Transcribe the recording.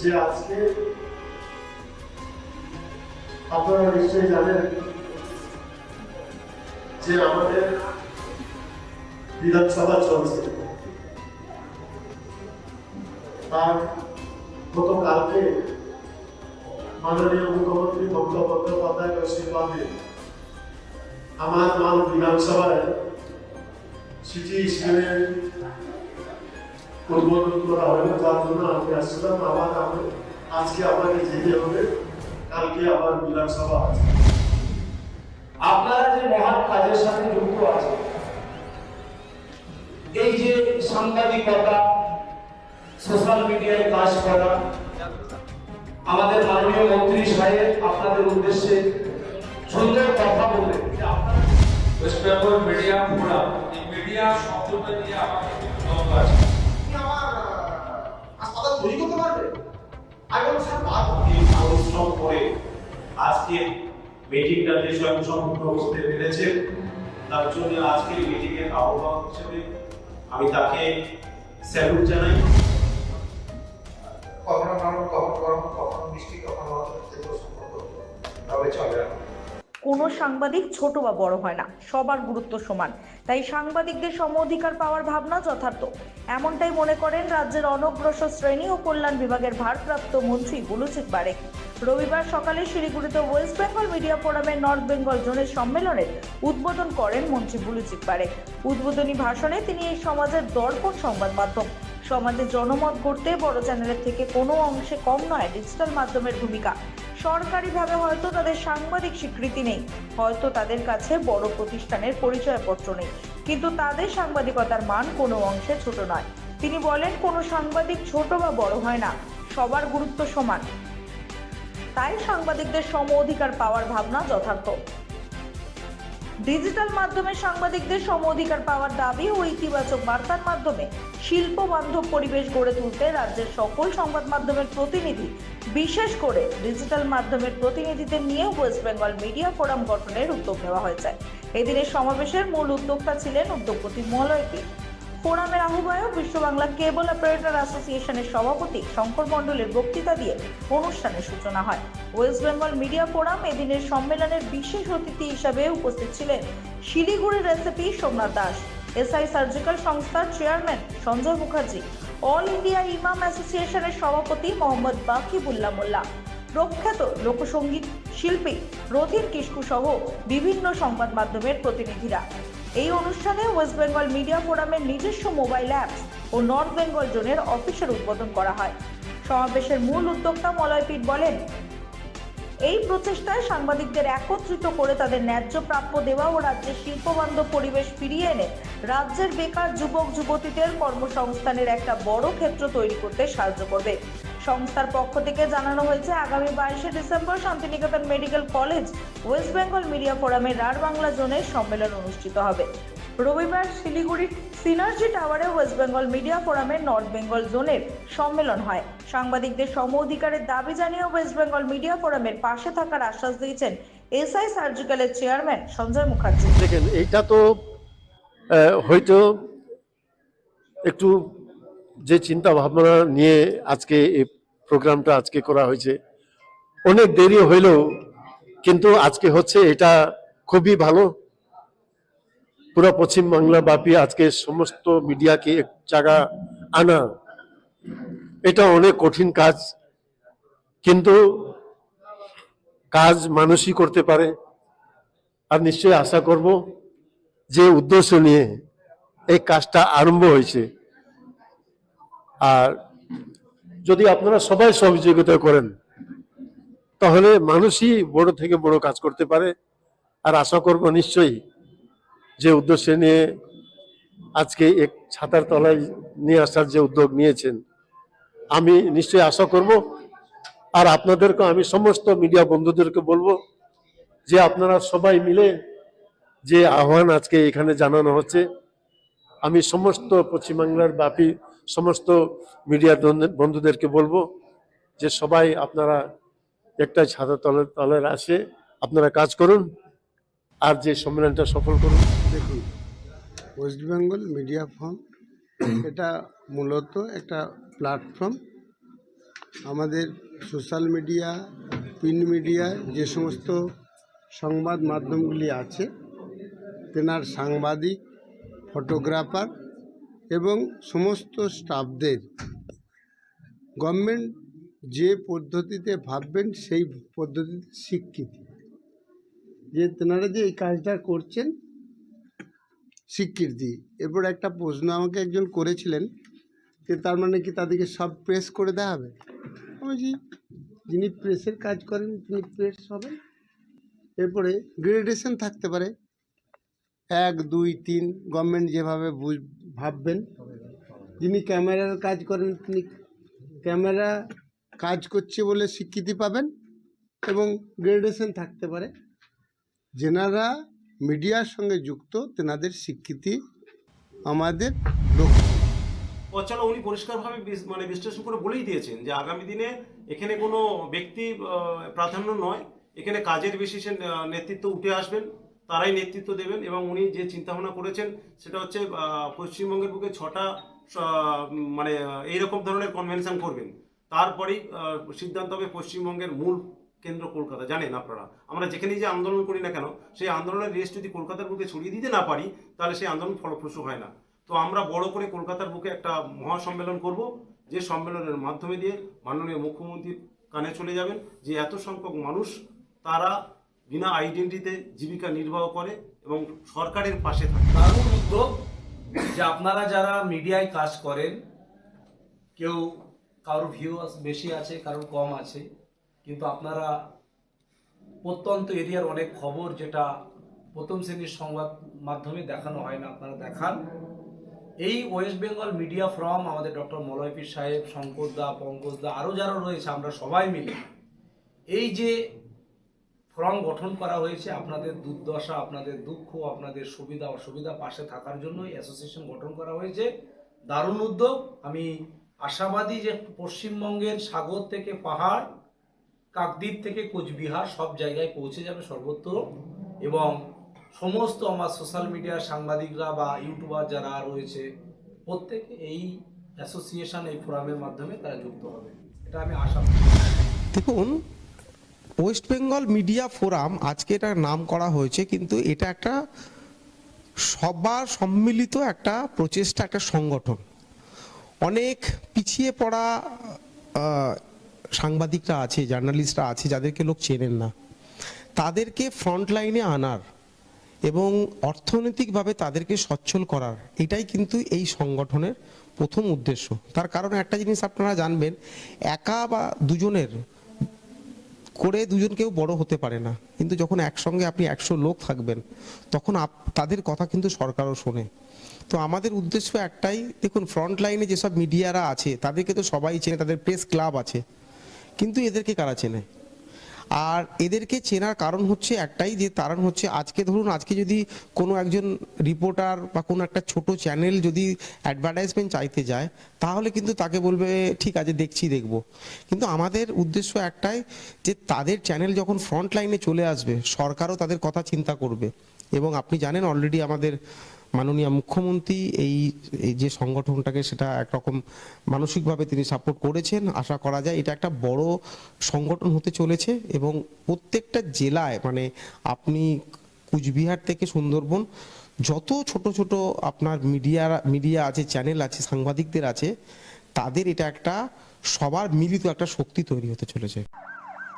যে আজকে আপনারা নিশ্চয়ই জানেন যে আমাদের বিধানসভা চলছে, তার গতকালকে মাননীয় মুখ্যমন্ত্রী মমতা বন্দ্যোপাধ্যায়ের আশীর্বাদে আমার মাল বিধানসভায় সিটি স্ক্যানের উদ্বোধন করা হলো, যার জন্য আমি আসছিলাম। আজকে আমাকে যেতে হবে, কালকে আবার বিধানসভা আছে। আপনারা যে মহান কাজের সাথে যুক্ত আছেন, এই যে সাংবাদিকতা, সোশ্যাল মিডিয়ায় কাজ করা, আমাদের মাননীয় মন্ত্রী সাহেব আপনাদের উদ্দেশ্যে সুন্দর কথা বললেন যে আপনারা ওয়েস্ট বেঙ্গল মিডিয়া ফোরাম, এই মিডিয়া শব্দটা নিয়ে আমাকে খুব দ্বন্দ্ব আছে। আমার হাসপাতাল তৈরি করতে পারবে? আমি বলছি স্যার পারবো। এই পরিশ্রম করে আজকে মিটিংটা যে স্বয়ংসম্পূর্ণ করতে পেরেছে, তার জন্য আজকে মিটিং এর আহ্বায়ক হিসেবে আমি তাকে স্যালুট জানাই। কখনো নরম, কখনো গরম, কখনো মিষ্টি, কখনো সম্পর্ক তবে চলে না। কোনো সাংবাদিক ছোট বা বড় হয় না, সবার গুরুত্ব সমান। তাই সাংবাদিকদের সম অধিকার পাওয়ার ভাবনা যথার্থ, এমনটাই মনে করেন রাজ্যের অনগ্রসর শ্রেণী ও কল্যাণ বিভাগের ভারপ্রাপ্ত মন্ত্রী বুলুচিক বারেক। রবিবার সকালে শিলিগুড়িতে ওয়েস্ট বেঙ্গল মিডিয়া ফোরামের নর্থ বেঙ্গল জোনের সম্মেলনের উদ্বোধন করেন মন্ত্রী বুলুচিক বারেক। উদ্বোধনী ভাষণে তিনি এই সমাজের দর্পণ সংবাদ মাধ্যম, সমাজে জনমত গড়তে বড় চ্যানেলের থেকে কোনো অংশে কম নয় ডিজিটাল মাধ্যমের ভূমিকা। সরকারিভাবে হয়তো তাদের সাংবাদিক স্বীকৃতি নেই, হয়তো তাদের কাছে বড় প্রতিষ্ঠানের পরিচয়পত্র নেই, কিন্তু তাদের সাংবাদিকতার মান কোনো অংশে ছোট নয়। তিনি বলেন, কোনো সাংবাদিক ছোট বা বড় হয় না, সবার গুরুত্ব সমান। তাই সাংবাদিকদের সম অধিকার পাওয়ার ভাবনা যথার্থ। ডিজিটাল মাধ্যমে সাংবাদিকদের সম অধিকার পাওয়ার দাবি ও ইতিবাচক বার্তার মাধ্যমে শিল্প বান্ধব পরিবেশ গড়ে তুলতে রাজ্যের সকল সংবাদ মাধ্যমের প্রতিনিধি, বিশেষ করে ডিজিটাল মাধ্যমের প্রতিনিধিদের নিয়ে ওয়েস্ট বেঙ্গল মিডিয়া ফোরাম গঠনের উদ্যোগ নেওয়া হয়েছে। এদিনের সমাবেশের মূল উদ্যোক্তা ছিলেন উদ্যোগপতি মলয় পীঠ। ফোরামের আহ্বায়ক বিশ্ব বাংলা কেবল অপারেটর অ্যাসোসিয়েশনের সভাপতি শঙ্কর মণ্ডলের বক্তৃতা দিয়ে অনুষ্ঠানের সূচনা হয়। ওয়েস্ট বেঙ্গল মিডিয়া ফোরাম এদিনের সম্মেলনের বিশেষ অতিথি হিসাবে উপস্থিত ছিলেন শিলিগুড়ির SP Somnath Das, SI surgical সংস্থার chairman Sanjay Mukherjee, All India ইমাম অ্যাসোসিয়েশনের সভাপতি মোহাম্মদ বাকিবুল্লাহ মোল্লা, প্রখ্যাত লোকসঙ্গীত শিল্পী রথিন কিস্কু সহ বিভিন্ন সংবাদ মাধ্যমের প্রতিনিধিরা। এই অনুষ্ঠানে ওয়েস্ট বেঙ্গল মিডিয়া ফোরামের নিজস্ব মোবাইল অ্যাপস ও নর্থ বেঙ্গল জোনের অফিসের উদ্বোধন করা হয়। সমাবেশের মূল উদ্যোক্তা মলয় পীঠ বলেন, এই প্রচেষ্টায় সাংবাদিকদের একত্রিত করে তাদের ন্যায্য প্রাপ্য দেওয়া ও রাজ্যের শিল্পবান্ধব পরিবেশ ফিরিয়ে এনে রাজ্যের বেকার যুবক যুবতীদের কর্মসংস্থানের একটা বড় ক্ষেত্র তৈরি করতে সাহায্য করবে। সংস্থার পক্ষ থেকে জানানো হয়েছে, আগামী 22শে December Santiniketan medical college West Bengal media ফোরামের রাঢ় বাংলা জোনের সম্মেলন অনুষ্ঠিত হবে। রবিবার শিলিগুড়ির সিনার্জি টাওয়ারে ওয়েস্ট বেঙ্গল মিডিয়া ফোরামের নর্থ বেঙ্গল জোনের সম্মেলন হয়। সাংবাদিকদের সম অধিকারের দাবি জানিয়ে ওয়েস্ট বেঙ্গল মিডিয়া ফোরামের পাশে থাকার আশ্বাস দিয়েছেন এসআই সার্জিক্যালের চেয়ারম্যান সঞ্জয় মুখার্জি। দেখেন, এইটা তো হয়তো একটু যে চিন্তা ভাবনা নিয়ে আজকে এই প্রোগ্রামটা আজকে করা হয়েছে, অনেক দেরি হইলেও কিন্তু আজকে হচ্ছে, এটা খুবই ভালো। পুরো পশ্চিমবাংলা ব্যাপী আজকে সমস্ত মিডিয়াকে এক জায়গা আনা, এটা অনেক কঠিন কাজ, কিন্তু কাজ মানুষই করতে পারে। আর নিশ্চয়ই আশা করব যে উদ্দেশ্য নিয়ে এই কাজটা আরম্ভ হয়েছে, আর যদি আপনারা সবাই সহযোগিতা করেন তাহলে মানুষই বড় থেকে বড় কাজ করতে পারে। আর আশা করব নিশ্চয়ই যে উদ্দেশ্য নিয়ে আজকে এক ছাতার তলায় নিয়ে আসার যে উদ্যোগ নিয়েছেন, আমি নিশ্চয়ই আশা করব। আর আপনাদেরকে, আমি সমস্ত মিডিয়া বন্ধুদেরকে বলবো যে আপনারা সবাই মিলে যে আহ্বান আজকে এখানে জানানো হচ্ছে, আমি সমস্ত পশ্চিমবাংলার ব্যাপী সমস্ত মিডিয়া বন্ধুদেরকে বলবো যে সবাই আপনারা একটা ছাতা তলের আসে আপনারা কাজ করুন আর যে সম্মেলনটা সফল করুন। দেখুন, ওয়েস্ট বেঙ্গল মিডিয়া ফোরাম এটা মূলত একটা প্ল্যাটফর্ম আমাদের সোশ্যাল মিডিয়া, প্রিন্ট মিডিয়া যে সমস্ত সংবাদ মাধ্যমগুলি আছে, তেনার সাংবাদিক, ফটোগ্রাফার এবং সমস্ত স্টাফদের গভর্নমেন্ট যে পদ্ধতিতে ভাববেন সেই পদ্ধতিতে স্বীকৃতি, যে তেনারা যে এই কাজটা করছেন স্বীকৃতি। এরপর একটা প্রশ্ন আমাকে একজন করেছিলেন যে তার মানে কি তাদেরকে সব প্রেস করে দেওয়া হবে? আমি বলছি যিনি প্রেসের কাজ করেন তিনি প্রেস হবেন। এরপরে গ্রেডেশন থাকতে পারে, 1, 2, 3 গভর্নমেন্ট যেভাবে ভাববেন। যিনি ক্যামেরার কাজ করেন তিনি ক্যামেরা কাজ করছে বলে স্বীকৃতি পাবেন এবং গ্রেডেশন থাকতে পারে। যেনারা মিডিয়ার সঙ্গে যুক্ত তেনাদের স্বীকৃতি আমাদের লক্ষ্য। চলো, উনি পরিষ্কারভাবে মানে বিশ্লেষণ করে বলেই দিয়েছেন যে আগামী দিনে এখানে কোনো ব্যক্তি প্রাধান্য নয়, এখানে কাজের বেশি নেতৃত্ব উঠে আসবেন, তারাই নেতৃত্ব দেবেন। এবং উনি যে চিন্তাভাবনা করেছেন সেটা হচ্ছে পশ্চিমবঙ্গের বুকে 6টা মানে এইরকম ধরনের কনভেনশন করবেন, তারপরেই সিদ্ধান্ত হবে পশ্চিমবঙ্গের মূল কেন্দ্র কলকাতা। জানেন আপনারা, আমরা যেখানেই যে আন্দোলন করি না কেন, সেই আন্দোলনের রেস যদি কলকাতার বুকে ছড়িয়ে দিতে না পারি তাহলে সেই আন্দোলন ফলপ্রসূ হয় না। তো আমরা বড় করে কলকাতার বুকে একটা মহাসম্মেলন করব, যে সম্মেলনের মাধ্যমে দিয়ে মাননীয় মুখ্যমন্ত্রীর কানে চলে যাবেন যে এত সংখ্যক মানুষ তারা বিনা আইডেন্টিতে জীবিকা নির্বাহ করে এবং সরকারের পাশে থাকে। দারুণ উদ্যোগ যে আপনারা যারা মিডিয়ায় কাজ করেন, কেউ কারোর ভিউয়ার্স বেশি আছে, কারোর কম আছে, কিন্তু আপনারা প্রত্যন্ত এরিয়ার অনেক খবর যেটা প্রথম শ্রেণীর সংবাদ মাধ্যমে দেখানো হয় না, আপনারা দেখান। এই ওয়েস্ট বেঙ্গল মিডিয়া ফোরাম, আমাদের ডক্টর মলয় পীর সাহেব, শঙ্কর দা, পঙ্কজ দা, আরও যারা রয়েছে, আমরা সবাই মিলে এই যে ফোরাম গঠন করা হয়েছে, আপনাদের দুর্দশা, আপনাদের দুঃখ, আপনাদের সুবিধা অসুবিধা পাশে থাকার জন্য অ্যাসোসিয়েশন গঠন করা হয়েছে। দারুণ উদ্যোগ। আমি আশাবাদী যে পশ্চিমবঙ্গের সাগর থেকে পাহাড়, কাকদ্বীপ থেকে কোচবিহার সব জায়গায় পৌঁছে যাবে সর্বত্র, এবং সমস্ত আমার সোশ্যাল মিডিয়ার সাংবাদিকরা বা ইউটিউবার যারা রয়েছে প্রত্যেকে এই অ্যাসোসিয়েশন, এই ফোরামের মাধ্যমে তারা যুক্ত হবে, এটা আমি আশা করি। দেখুন, ওয়েস্ট বেঙ্গল মিডিয়া ফোরাম আজকে এটার নাম করা হয়েছে, কিন্তু এটা একটা সবার সম্মিলিত একটা প্রচেষ্টা, একটা সংগঠন। অনেক পিছিয়ে পড়া সাংবাদিকরা আছে, জার্নালিস্টরা আছে, যাদেরকে লোক চেনেন না, তাদেরকে ফ্রন্ট লাইনে আনার এবং অর্থনৈতিকভাবে তাদেরকে সচ্ছল করার, এটাই কিন্তু এই সংগঠনের প্রথম উদ্দেশ্য। তার কারণ একটা জিনিস আপনারা জানবেন, একা বা দুজনের করে দুজন কেউ বড় হতে পারে না, কিন্তু যখন একসঙ্গে আপনি 100 লোক থাকবেন তখন তাদের কথা কিন্তু সরকারও শোনে। তো আমাদের উদ্দেশ্য একটাই, দেখুন ফ্রন্ট লাইনে যেসব মিডিয়ারা আছে তাদেরকে তো সবাই চেনে, তাদের প্রেস ক্লাব আছে, কিন্তু এদেরকে কারা চেনে? আর এদেরকে চেনার কারণ হচ্ছে একটাই, যে কারণ হচ্ছে আজকে ধরুন, আজকে যদি কোনো একজন রিপোর্টার বা কোনো একটা ছোট চ্যানেল যদি অ্যাডভার্টাইজমেন্ট চাইতে যায়, তাহলে কিন্তু তাকে বলবে ঠিক আছে দেখব। কিন্তু আমাদের উদ্দেশ্য একটাই, যে তাদের চ্যানেল যখন ফ্রন্ট লাইনে চলে আসবে সরকারও তাদের কথা চিন্তা করবে। এবং আপনি জানেন অলরেডি আমাদের মাননীয় মুখ্যমন্ত্রী এই যে সংগঠনটাকে সেটা একরকম মানসিকভাবে তিনি সাপোর্ট করেছেন। আশা করা যায় এটা একটা বড় সংগঠন হতে চলেছে এবং প্রত্যেকটা জেলায়, মানে আপনি কুচবিহার থেকে সুন্দরবন যত ছোট ছোট আপনার মিডিয়া আছে, চ্যানেল আছে, সাংবাদিকদের আছে, তাদের এটা একটা সবার মিলিত একটা শক্তি তৈরি হতে চলেছে।